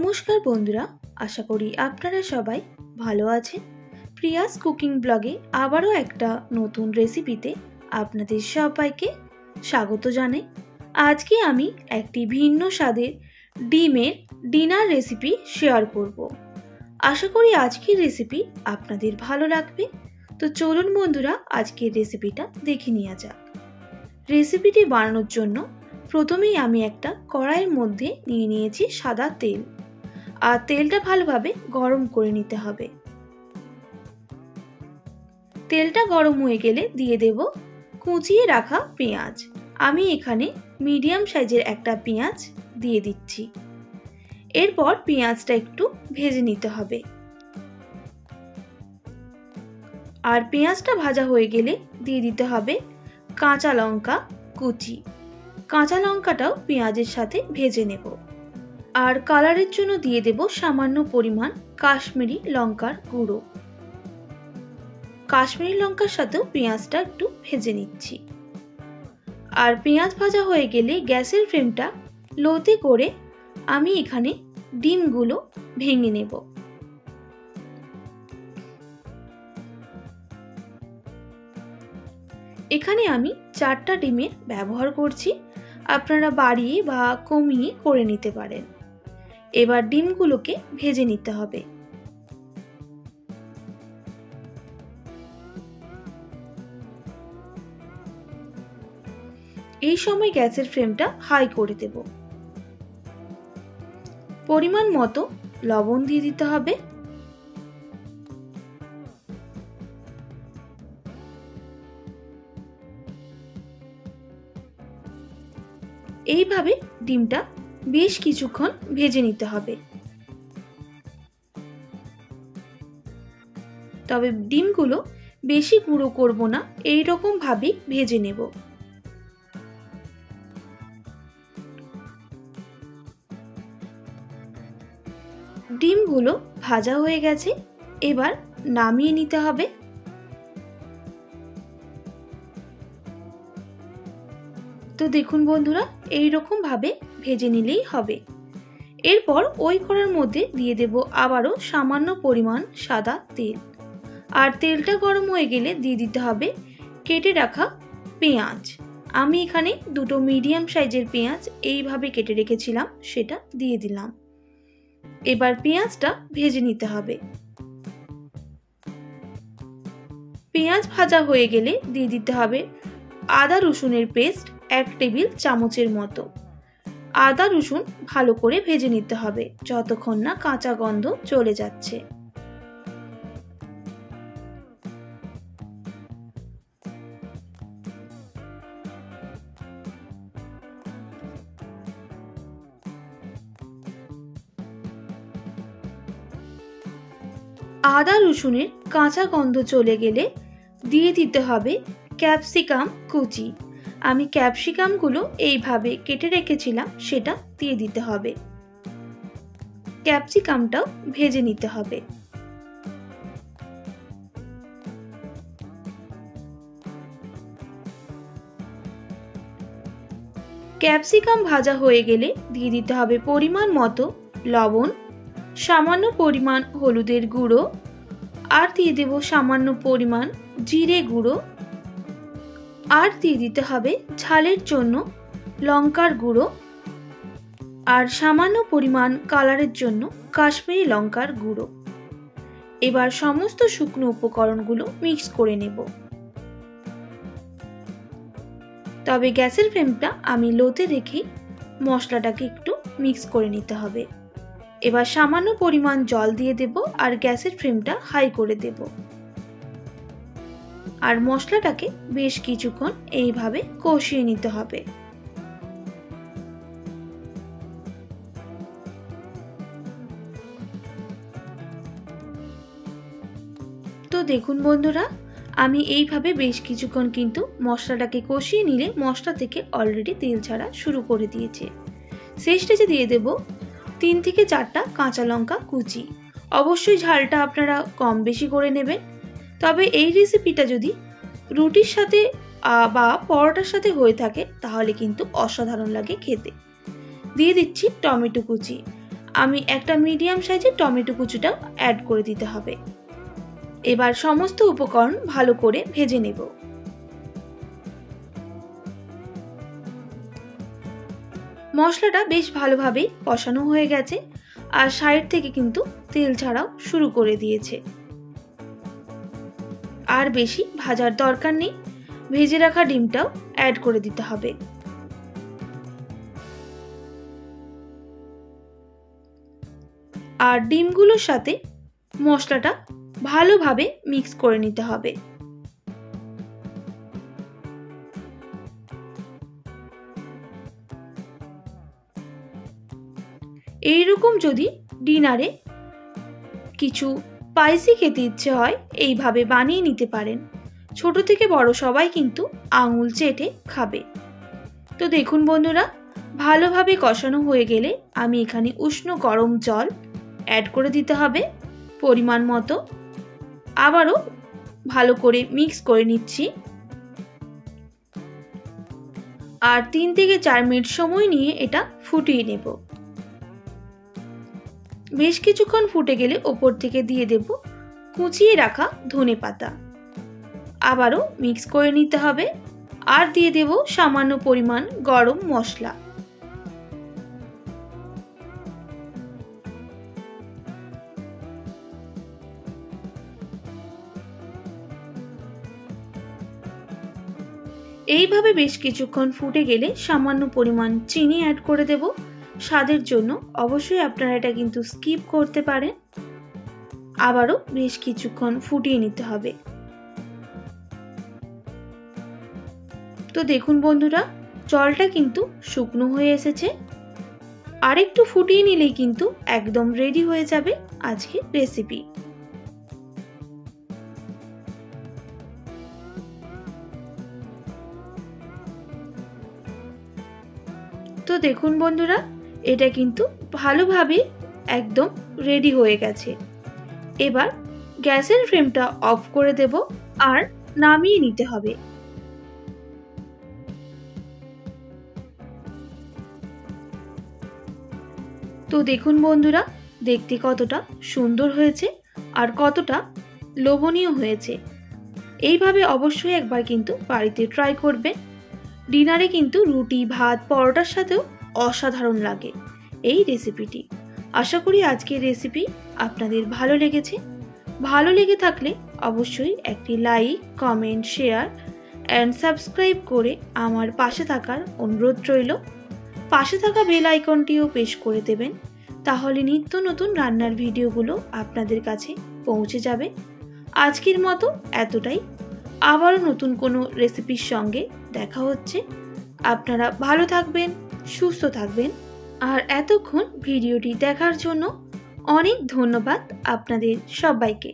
নমস্কার বন্ধুরা, আশা করি আপনারা সবাই ভালো আছেন। প্রিয়াস কুকিং ব্লগে আবারও একটা নতুন রেসিপিতে আপনাদের সবাইকে স্বাগত জানাই। আজকে আমি একটি ভিন্ন স্বাদের ডিমের ডিনার রেসিপি শেয়ার করব। আশা করি আজকের রেসিপি আপনাদের ভালো লাগবে। তো চলুন বন্ধুরা, আজকের রেসিপিটা দেখে নেওয়া যাক। রেসিপিটি বানানোর জন্য প্রথমেই আমি একটা কড়াইয়ের মধ্যে নিয়ে নিয়েছি সাদা তেল, আর তেলটা ভালোভাবে গরম করে নিতে হবে। তেলটা গরম হয়ে গেলে দিয়ে দেব কুচিয়ে রাখা পেঁয়াজ। আমি এখানে মিডিয়াম সাইজের একটা পেঁয়াজ দিয়ে দিচ্ছি। এরপর পেঁয়াজটা একটু ভেজে নিতে হবে। আর পেঁয়াজটা ভাজা হয়ে গেলে দিয়ে দিতে হবে কাঁচা লঙ্কা কুচি। কাঁচা লঙ্কাটাও পেঁয়াজের সাথে ভেজে নেব। আর কালারের জন্য দিয়ে দেব সামান্য পরিমাণ কাশ্মীরি লঙ্কার গুঁড়ো। কাশ্মীরি লঙ্কার সাথেও পেঁয়াজটা একটু ভেজে নিচ্ছি। আর পেঁয়াজ ভাজা হয়ে গেলে গ্যাসের ফ্লেমটা লোতে করে আমি এখানে ডিমগুলো ভেঙে নেব। এখানে আমি 4টা ডিমের ব্যবহার করছি, আপনারা বাড়িয়ে বা কমিয়ে করে নিতে পারেন। এবার ডিমগুলোকে ভেজে নিতে হবে। এই সময় গ্যাসের ফ্লেমটা হাই করে দেব। পরিমাণ মতো লবণ দিয়ে দিতে হবে। এইভাবে ডিমটা বেশ কিছুক্ষণ ভেজে নিতে হবে। তবে ডিমগুলো বেশি গুঁড়ো করব না, এই রকম ভাবে ভেজে নেব। ডিমগুলো ভাজা হয়ে গেছে, এবার নামিয়ে নিতে হবে। তো দেখুন বন্ধুরা, এই রকম ভাবে ভেজে নিলেই হবে। এরপর ওই কড়ার মধ্যে দিয়ে দেব আবারও সামান্য পরিমাণ সাদা তেল। আর তেলটা গরম হয়ে গেলে দিয়ে দিতে হবে কেটে রাখা পেঁয়াজ। আমি এখানে 2টো মিডিয়াম সাইজের পেঁয়াজ এইভাবে কেটে রেখেছিলাম, সেটা দিয়ে দিলাম। এবার পেঁয়াজটা ভেজে নিতে হবে। পেঁয়াজ ভাজা হয়ে গেলে দিয়ে দিতে হবে আদা রসুনের পেস্ট 1 টেবিল চামচের মতো। আদা রসুন ভালো করে ভেজে নিতে হবে যতক্ষণ না কাঁচা গন্ধ চলে যাচ্ছে। আদা রসুনের কাঁচা গন্ধ চলে গেলে দিয়ে দিতে হবে ক্যাপসিকাম কুচি। আমি ক্যাপসিকামগুলো এইভাবে কেটে রেখেছিলাম, সেটা দিয়ে দিতে হবে। ক্যাপসিকামটাও ভেজে নিতে হবে। ক্যাপসিকাম ভাজা হয়ে গেলে দিয়ে দিতে হবে পরিমাণ মতো লবণ, সামান্য পরিমাণ হলুদের গুঁড়ো, আর দিয়ে দেব সামান্য পরিমাণ জিরে গুঁড়ো, আর দিয়ে দিতে হবে ঝালের জন্য লঙ্কার গুঁড়ো, আর সামান্য পরিমাণ কালারের জন্য কাশ্মীরি লঙ্কার গুঁড়ো। এবার সমস্ত শুকনো উপকরণগুলো মিক্স করে নেব। তবে গ্যাসের ফ্লেমটা আমি লোতে রেখে মশলাটাকে একটু মিক্স করে নিতে হবে। এবার সামান্য পরিমাণ জল দিয়ে দেব আর গ্যাসের ফ্লেমটা হাই করে দেব। আর মশলাটাকে বেশ কিছুক্ষণ এইভাবে কষিয়ে নিতে হবে। তো দেখুন বন্ধুরা, আমি এইভাবে বেশ কিছুক্ষণ কিন্তু মশলাটাকে কষিয়ে নিলে মশলা থেকে অলরেডি তেল ছাড়া শুরু করে দিয়েছে। সেই স্টেজে দিয়ে দেব 3 থেকে 4টা কাঁচা লঙ্কা কুচি। অবশ্যই ঝালটা আপনারা কম বেশি করে নেবেন। তবে এই রেসিপিটা যদি রুটির সাথে বা পরোটার সাথে হয়ে থাকে তাহলে কিন্তু অসাধারণ লাগে খেতে। দিয়ে দিচ্ছি টমেটো কুচি। আমি একটা মিডিয়াম সাইজের টমেটো কুচিটাও অ্যাড করে দিতে হবে। এবার সমস্ত উপকরণ ভালো করে ভেজে নেব। মশলাটা বেশ ভালোভাবেই কষানো হয়ে গেছে আর সাইড থেকে কিন্তু তেল ছাড়াও শুরু করে দিয়েছে। আর বেশি ভাজার দরকার নেই, ভেজে রাখা ডিমটাও অ্যাড করে দিতে হবে। আর ডিমগুলোর সাথে মশলাটা ভালোভাবে মিক্স করে নিতে হবে। এইরকম যদি ডিনারে কিছু স্পাইসি খেতে ইচ্ছে হয় এইভাবে বানিয়ে নিতে পারেন। ছোট থেকে বড় সবাই কিন্তু আঙুল চেটে খাবে। তো দেখুন বন্ধুরা, ভালোভাবে কষানো হয়ে গেলে আমি এখানে উষ্ণ গরম জল অ্যাড করে দিতে হবে পরিমাণ মতো। আবারও ভালো করে মিক্স করে নিচ্ছি। আর 3 থেকে 4 মিনিট সময় নিয়ে এটা ফুটিয়ে নেব। বেশ কিছুক্ষণ ফুটে গেলে ওপর থেকে দিয়ে দেব কুচিয়ে রাখা ধনেপাতা। আবারও মিক্স করে নিতে হবে আর দিয়ে দেব সামান্য পরিমাণ গরম মশলা। এইভাবে বেশ কিছুক্ষণ ফুটে গেলে সামান্য পরিমাণ চিনি অ্যাড করে দেব স্বাদের জন্য। অবশ্যই আপনারা এটা কিন্তু স্কিপ করতে পারেন। আবারও বেশ কিছুক্ষণ ফুটিয়ে নিতে হবে। তো দেখুন বন্ধুরা, জলটা কিন্তু শুকনো হয়ে এসেছে। আর একটু ফুটিয়ে নিলেই কিন্তু একদম রেডি হয়ে যাবে আজকের রেসিপি। তো দেখুন বন্ধুরা, এটা কিন্তু ভালোভাবে একদম রেডি হয়ে গেছে। এবার গ্যাসের ফ্লেমটা অফ করে দেব আর নামিয়ে নিতে হবে। তো দেখুন বন্ধুরা, দেখতে কতটা সুন্দর হয়েছে আর কতটা লোভনীয় হয়েছে। এইভাবে অবশ্যই একবার কিন্তু বাড়িতে ট্রাই করবেন। ডিনারে কিন্তু রুটি, ভাত, পরোটার সাথেও অসাধারণ লাগে এই রেসিপিটি। আশা করি আজকের রেসিপি আপনাদের ভালো লেগেছে। ভালো লেগে থাকলে অবশ্যই একটি like, comment, share and subscribe করে আমার পাশে থাকার অনুরোধ রইল। পাশে থাকা বেল আইকনটিও প্রেস করে দেবেন, তাহলে নিত্য নতুন রান্নার ভিডিওগুলো আপনাদের কাছে পৌঁছে যাবে। আজকের মতো এতটাই। আবারও নতুন কোনো রেসিপির সঙ্গে দেখা হচ্ছে। আপনারা ভালো থাকবেন, সুস্থ থাকবেন। আর এতক্ষণ ভিডিওটি দেখার জন্য অনেক ধন্যবাদ আপনাদের সবাইকে।